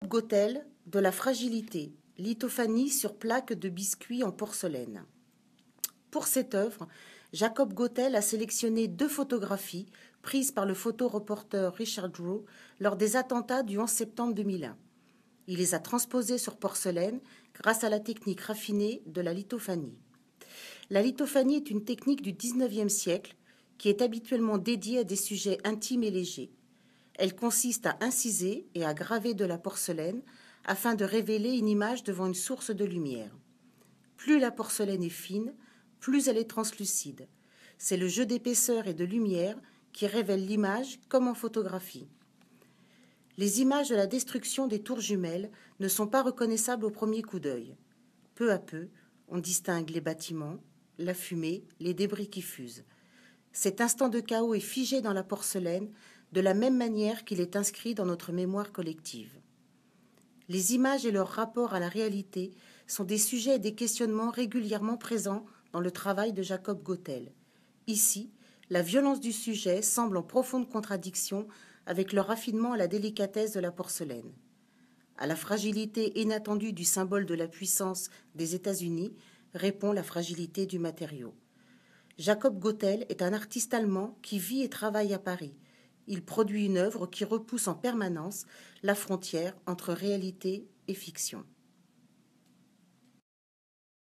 Gautel, de la fragilité, lithophanie sur plaque de biscuits en porcelaine. Pour cette œuvre, Jacob Gautel a sélectionné 2 photographies prises par le photoreporter Richard Rowe lors des attentats du 11 septembre 2001. Il les a transposées sur porcelaine grâce à la technique raffinée de la lithophanie. La lithophanie est une technique du XIXe siècle qui est habituellement dédiée à des sujets intimes et légers. Elle consiste à inciser et à graver de la porcelaine afin de révéler une image devant une source de lumière. Plus la porcelaine est fine, plus elle est translucide. C'est le jeu d'épaisseur et de lumière qui révèle l'image comme en photographie. Les images de la destruction des tours jumelles ne sont pas reconnaissables au premier coup d'œil. Peu à peu, on distingue les bâtiments, la fumée, les débris qui fusent. Cet instant de chaos est figé dans la porcelaine de la même manière qu'il est inscrit dans notre mémoire collective. Les images et leur rapport à la réalité sont des sujets et des questionnements régulièrement présents dans le travail de Jacob Gautel. Ici, la violence du sujet semble en profonde contradiction avec le raffinement et la délicatesse de la porcelaine. À la fragilité inattendue du symbole de la puissance des États-Unis répond la fragilité du matériau. Jacob Gautel est un artiste allemand qui vit et travaille à Paris. Il produit une œuvre qui repousse en permanence la frontière entre réalité et fiction.